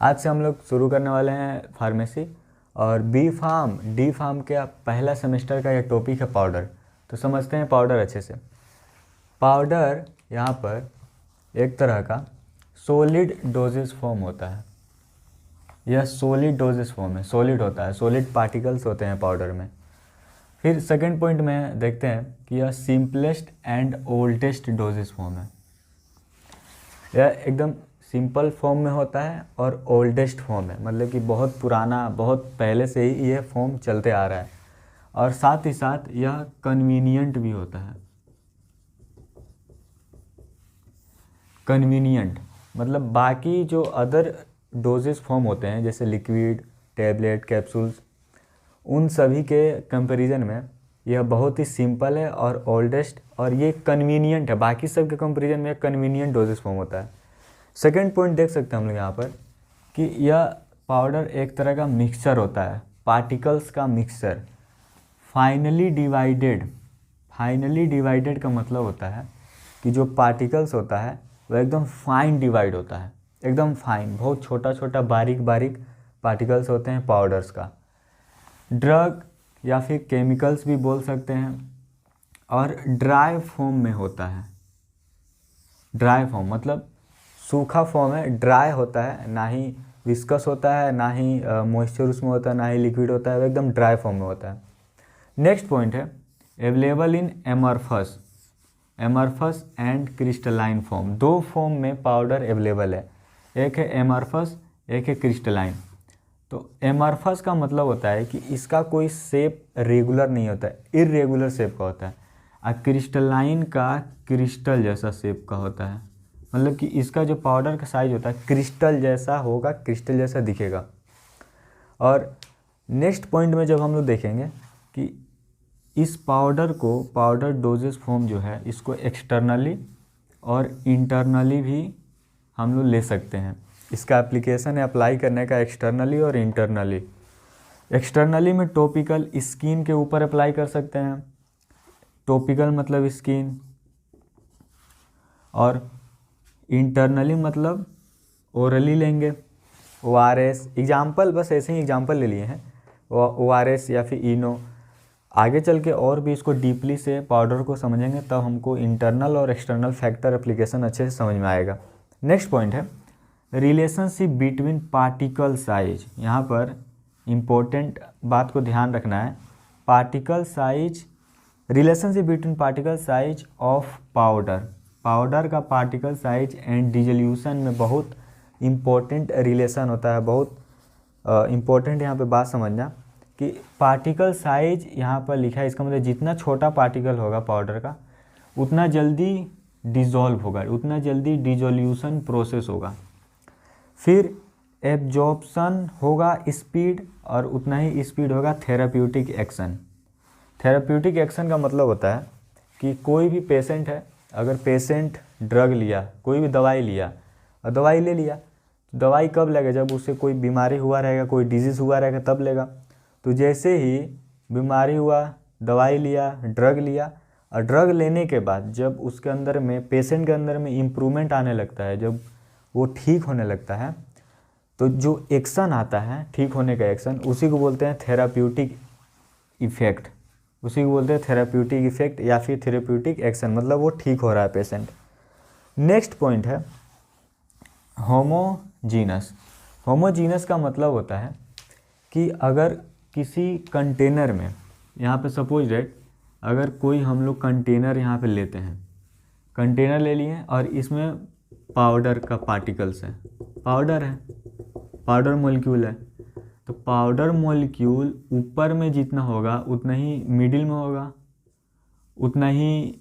आज से हम लोग शुरू करने वाले हैं फार्मेसी। और डी फार्म का पहला सेमेस्टर का ये टॉपिक है पाउडर। तो समझते हैं पाउडर अच्छे से। पाउडर यहाँ पर एक तरह का सॉलिड डोजेस फॉर्म होता है। यह सॉलिड डोजेस फॉर्म है, सॉलिड होता है, सॉलिड पार्टिकल्स होते हैं पाउडर में। फिर सेकंड पॉइंट में देखते हैं कि यह simplest and oldest doses form है। यह एकदम सिंपल फॉर्म में होता है और ओल्डेस्ट फॉर्म है, मतलब कि बहुत पुराना, बहुत पहले से ही यह फॉर्म चलते आ रहा है। और साथ ही साथ यह कन्वीनियंट भी होता है। कन्वीनियंट मतलब बाकी जो अदर डोजेस फॉर्म होते हैं जैसे लिक्विड, टैबलेट, कैप्सूल्स, उन सभी के कंपैरिजन में यह बहुत ही सिंपल है और ओल्डेस्ट, और ये कन्वीनियंट है। बाकी सब के कंपैरिजन में कन्वीनियंट डोजेस फॉर्म होता है। सेकेंड पॉइंट देख सकते हैं हम लोग यहाँ पर कि यह पाउडर एक तरह का मिक्सचर होता है, पार्टिकल्स का मिक्सचर। फाइनली डिवाइडेड का मतलब होता है कि जो पार्टिकल्स होता है वह एकदम फाइन डिवाइड होता है, एकदम फाइन, बहुत छोटा छोटा बारीक बारीक पार्टिकल्स होते हैं पाउडर्स का। ड्रग या फिर केमिकल्स भी बोल सकते हैं। और ड्राई फॉर्म में होता है। ड्राई फॉर्म मतलब सूखा फॉर्म है, ड्राई होता है, ना ही विस्कस होता है, ना ही मॉइस्चर उसमें होता है, ना ही लिक्विड होता है, वो एकदम ड्राई फॉर्म में होता है। नेक्स्ट पॉइंट है available in amorphous and crystalline form. दो फॉर्म में पाउडर अवेलेबल है, एक है एमरफस, एक है क्रिस्टलाइन। तो एमरफस का मतलब होता है कि इसका कोई शेप रेगुलर नहीं होता है, इर्रेगुलर शेप का होता है। और क्रिस्टलाइन का क्रिस्टल जैसा शेप का होता है, मतलब कि इसका जो पाउडर का साइज होता है क्रिस्टल जैसा होगा, क्रिस्टल जैसा दिखेगा। और नेक्स्ट पॉइंट में जब हम लोग देखेंगे कि इस पाउडर को, पाउडर डोजेस फॉर्म जो है, इसको एक्सटर्नली और इंटरनली भी हम लोग ले सकते हैं। इसका एप्लीकेशन है अप्लाई करने का एक्सटर्नली और इंटरनली। एक्सटर्नली में टॉपिकल स्किन के ऊपर अप्लाई कर सकते हैं, टॉपिकल मतलब स्किन, और इंटरनली मतलब ओरली लेंगे। ORS एग्जाम्पल, बस ऐसे ही एग्जाम्पल ले लिए हैं, ORS या फिर इनो। आगे चल के और भी इसको डीपली से पाउडर को समझेंगे तब हमको इंटरनल और एक्सटर्नल फैक्टर एप्लीकेशन अच्छे से समझ में आएगा। नेक्स्ट पॉइंट है रिलेशनशिप बिटवीन पार्टिकल साइज। यहाँ पर इम्पोर्टेंट बात को ध्यान रखना है, particle size, relationship between particle size of powder. Powder का पार्टिकल साइज एंड डिसोल्यूशन में बहुत इम्पोर्टेंट रिलेशन होता है। बहुत इम्पोर्टेंट यहाँ पे बात समझना कि पार्टिकल साइज यहाँ पर लिखा है, इसका मतलब जितना छोटा पार्टिकल होगा पाउडर का उतना जल्दी डिज़ोल्व होगा, उतना जल्दी डिसोल्यूशन प्रोसेस होगा। फिर एब्जॉर्प्शन होगा स्पीड, और उतना ही स्पीड होगा थेराप्यूटिक एक्शन। थेराप्यूटिक एक्शन का मतलब होता है कि कोई भी पेशेंट है, अगर पेशेंट ड्रग लिया, कोई भी दवाई लिया और दवाई ले लिया, तो दवाई कब लेगा? जब उससे कोई बीमारी हुआ रहेगा, कोई डिजीज़ हुआ रहेगा तब लेगा। तो जैसे ही बीमारी हुआ, दवाई लिया, ड्रग लिया, और ड्रग लेने के बाद जब उसके अंदर में, पेशेंट के अंदर में इम्प्रूवमेंट आने लगता है, जब वो ठीक होने लगता है, तो जो एक्शन आता है ठीक होने का एक्शन, उसी को बोलते हैं थेराप्यूटिक इफ़ेक्ट। उसी को बोलते हैं थेराप्यूटिक इफ़ेक्ट या फिर थेराप्यूटिक एक्शन, मतलब वो ठीक हो रहा है पेशेंट। नेक्स्ट पॉइंट है होमोजीनस। होमोजीनस का मतलब होता है कि अगर किसी कंटेनर में, यहाँ पे सपोज डेट अगर कोई हम लोग कंटेनर यहाँ पे लेते हैं, कंटेनर ले लिए और इसमें पाउडर का पार्टिकल्स है, पाउडर है, पाउडर मॉलिक्यूल है, तो पाउडर मॉलिक्यूल ऊपर में जितना होगा उतना ही मिडिल में होगा, उतना ही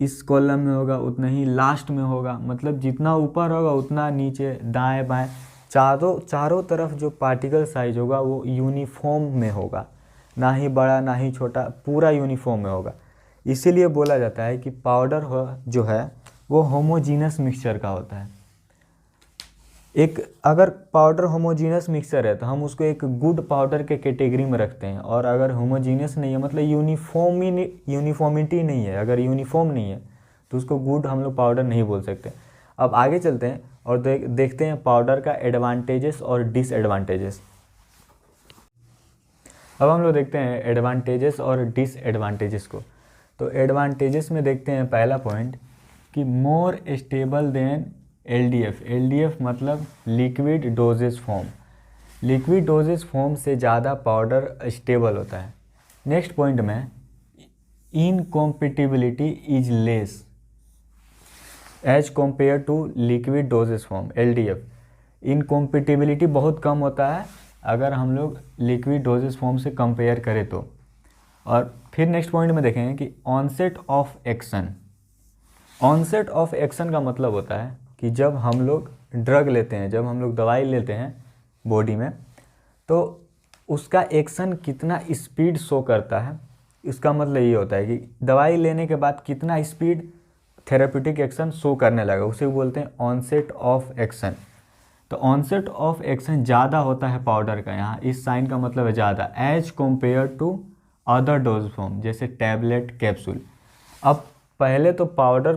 इस कॉलम में होगा, उतना ही लास्ट में होगा। मतलब जितना ऊपर होगा उतना नीचे, दाएं बाएं, चारों तरफ जो पार्टिकल साइज होगा वो यूनिफॉर्म में होगा, ना ही बड़ा ना ही छोटा, पूरा यूनिफॉर्म में होगा। इसीलिए बोला जाता है कि पाउडर जो है वो होमोजीनस मिक्सचर का होता है। एक अगर पाउडर होमोजीनस मिक्सचर है तो हम उसको एक गुड पाउडर के कैटेगरी में रखते हैं, और अगर होमोजीनस नहीं है, मतलब यूनिफॉर्मिटी नहीं है, अगर यूनिफॉर्म नहीं है तो उसको गुड हम लोग पाउडर नहीं बोल सकते। अब आगे चलते हैं, और देखते हैं पाउडर का एडवांटेजेस और डिसएडवांटेजेस। अब हम लोग देखते हैं एडवांटेजेस और डिसएडवांटेजेस को। तो एडवांटेजेस में देखते हैं पहला पॉइंट कि more stable than LDF. LDF मतलब liquid dosage form. Liquid dosage form से ज़्यादा पाउडर स्टेबल होता है। नेक्स्ट पॉइंट में incompatibility is less as compare to liquid dosage form LDF. Incompatibility बहुत कम होता है अगर हम लोग लिक्विड डोजेज फॉर्म से कंपेयर करें तो। और फिर नेक्स्ट पॉइंट में देखेंगे कि onset of action. Onset of action का मतलब होता है कि जब हम लोग ड्रग लेते हैं, जब हम लोग दवाई लेते हैं बॉडी में, तो उसका एक्शन कितना स्पीड शो करता है। इसका मतलब ये होता है कि दवाई लेने के बाद कितना स्पीड थेरेप्यूटिक एक्शन शो करने लगा, उसे बोलते हैं ऑनसेट ऑफ एक्शन। तो ऑनसेट ऑफ एक्शन ज़्यादा होता है पाउडर का, यहाँ इस साइन का मतलब है ज़्यादा, as compare to other dose form जैसे टैबलेट कैप्सूल। अब पहले तो पाउडर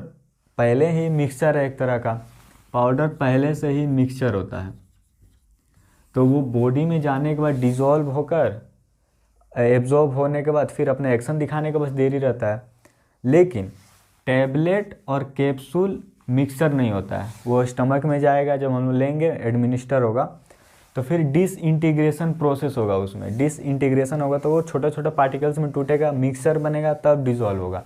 पहले ही मिक्सचर है, एक तरह का पाउडर पहले से ही मिक्सचर होता है, तो वो बॉडी में जाने के बाद डिज़ोल्व होकर एब्जॉर्ब होने के बाद फिर अपने एक्शन दिखाने का बस देरी रहता है। लेकिन टैबलेट और कैप्सूल मिक्सचर नहीं होता है, वो स्टमक में जाएगा, जब हम लेंगे एडमिनिस्टर होगा तो फिर डिसइंटीग्रेशन प्रोसेस होगा, उसमें डिसइंटीग्रेशन होगा तो वो छोटा छोटा पार्टिकल्स में टूटेगा, मिक्सचर बनेगा, तब डिज़ोल्व होगा।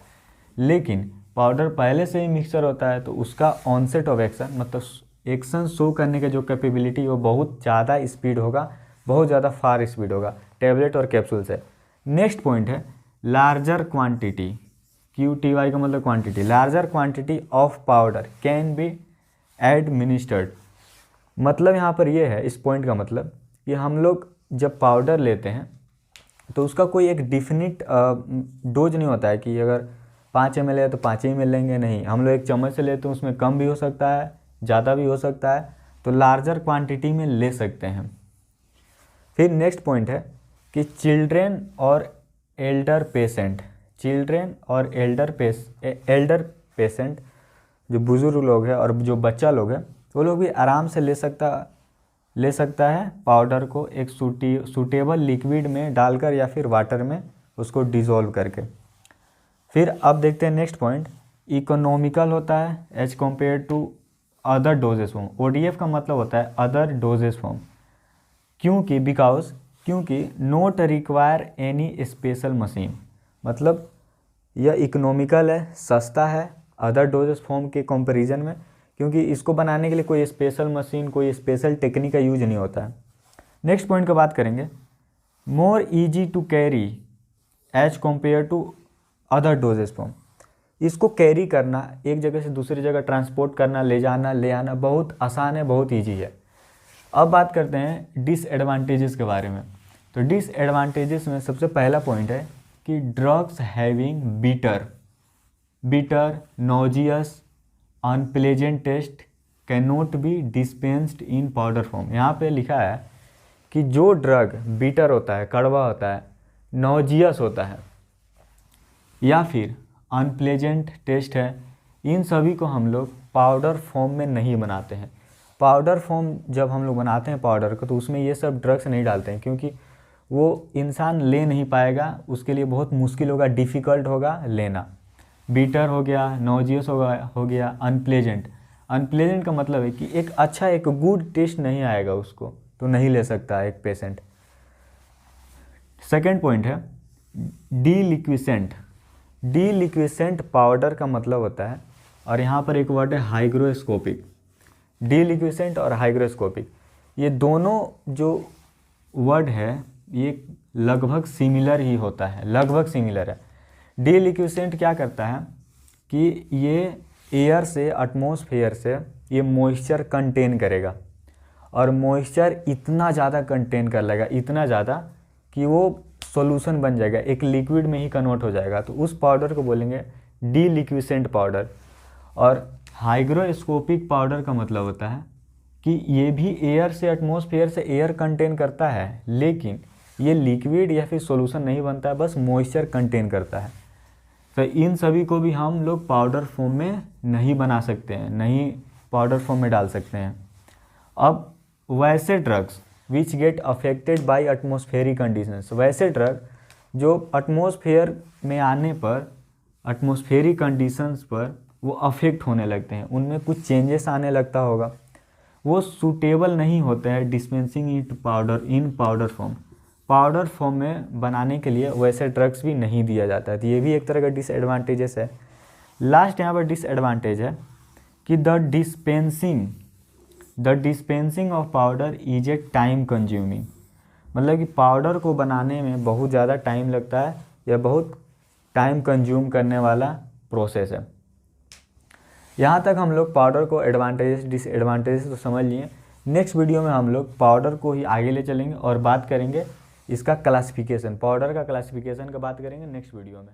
लेकिन पाउडर पहले से ही मिक्सचर होता है तो उसका ऑनसेट ऑफ एक्शन मतलब एक्शन शो करने का जो कैपेबिलिटी वो बहुत ज़्यादा स्पीड होगा, बहुत ज़्यादा फार स्पीड होगा टैबलेट और कैप्सूल से। नेक्स्ट पॉइंट है लार्जर क्वांटिटी। QTY का मतलब quantity. Larger quantity of powder can be administered. मतलब यहाँ पर ये है, इस पॉइंट का मतलब कि हम लोग जब पाउडर लेते हैं तो उसका कोई एक डिफिनिट डोज नहीं होता है कि अगर 5 ml है तो 5 ही ml लेंगे, नहीं। हम लोग एक चम्मच से लेते हैं, उसमें कम भी हो सकता है, ज़्यादा भी हो सकता है, तो लार्जर क्वांटिटी में ले सकते हैं। फिर नेक्स्ट पॉइंट है कि चिल्ड्रेन और एल्डर पेशेंट। चिल्ड्रेन और एल्डर पेशेंट जो बुज़ुर्ग लोग हैं और जो बच्चा लोग हैं वो लोग भी आराम से ले सकता है पाउडर को एक सूटेबल लिक्विड में डालकर या फिर वाटर में उसको डिज़ोल्व करके। फिर अब देखते हैं नेक्स्ट पॉइंट, इकोनॉमिकल होता है as compare to other doses form. ODF का मतलब होता है अदर डोजेस फॉर्म, क्योंकि not require any special machine. मतलब यह इकोनॉमिकल है, सस्ता है अदर डोजेस फॉर्म के कंपैरिजन में, क्योंकि इसको बनाने के लिए कोई स्पेशल मशीन, कोई स्पेशल टेक्निक का यूज नहीं होता है। नेक्स्ट पॉइंट का बात करेंगे, more easy to carry as compare to other doses form. इसको कैरी करना, एक जगह से दूसरी जगह ट्रांसपोर्ट करना, ले जाना ले आना बहुत आसान है, बहुत ईजी है। अब बात करते हैं डिसएडवांटेजेस के बारे में। तो डिसएडवांटेजेस में सबसे पहला पॉइंट है कि drugs having bitter nauseous unpleasant taste can not be dispensed in powder form. यहाँ पे लिखा है कि जो ड्रग बिटर होता है, कड़वा होता है, नॉजियस होता है या फिर अनप्लेजेंट टेस्ट है, इन सभी को हम लोग पाउडर फॉर्म में नहीं बनाते हैं। पाउडर फॉर्म जब हम लोग बनाते हैं पाउडर को तो उसमें ये सब ड्रग्स नहीं डालते हैं, क्योंकि वो इंसान ले नहीं पाएगा, उसके लिए बहुत मुश्किल होगा, डिफ़िकल्ट होगा लेना। बीटर हो गया, नॉजियस हो गया, अनप्लेजेंट का मतलब है कि एक गुड टेस्ट नहीं आएगा उसको, तो नहीं ले सकता एक पेशेंट। सेकेंड पॉइंट है डीलिक्विसेंट पाउडर का मतलब होता है, और यहाँ पर एक वर्ड है हाइग्रोस्कोपिक। डीलिक्विसेंट और हाइग्रोस्कोपिक, ये दोनों जो वर्ड है ये लगभग सिमिलर ही होता है, लगभग सिमिलर है। डीलिक्विसेंट क्या करता है कि ये एयर से, एटमॉस्फेयर से ये मॉइस्चर कंटेन करेगा, और मॉइस्चर इतना ज़्यादा कंटेन कर लेगा, इतना ज़्यादा कि वो सॉल्यूशन बन जाएगा, एक लिक्विड में ही कन्वर्ट हो जाएगा, तो उस पाउडर को बोलेंगे डीलिक्विसेंट पाउडर। और हाइग्रोस्कोपिक पाउडर का मतलब होता है कि ये भी एयर से, एटमॉस्फेयर से एयर कंटेन करता है, लेकिन ये लिक्विड या फिर सॉल्यूशन नहीं बनता है, बस मॉइस्चर कंटेन करता है। तो इन सभी को भी हम लोग पाउडर फॉर्म में नहीं बना सकते हैं, नहीं पाउडर फॉर्म में डाल सकते हैं। अब वैसे drugs which get affected by atmospheric conditions, वैसे ड्रग जो एटमॉस्फेयर में आने पर, एटमॉस्फेरिक कंडीशंस पर वो अफेक्ट होने लगते हैं, उनमें कुछ चेंजेस आने लगता होगा, वो सूटेबल नहीं होते हैं dispensing it powder in powder form, powder form में बनाने के लिए वैसे ड्रग्स भी नहीं दिया जाता है। तो ये भी एक तरह का डिसएडवांटेजेस है। लास्ट यहाँ पर डिसएडवांटेज है कि the dispensing of powder is a time consuming, मतलब कि पाउडर को बनाने में बहुत ज़्यादा टाइम लगता है, यह बहुत टाइम कंज्यूम करने वाला प्रोसेस है। यहाँ तक हम लोग पाउडर को एडवांटेजेस डिसएडवांटेजेस तो समझ लिए। नेक्स्ट वीडियो में हम लोग पाउडर को ही आगे ले चलेंगे और बात करेंगे इसका क्लासिफिकेशन, पाउडर का क्लासिफिकेशन का बात करेंगे नेक्स्ट वीडियो में।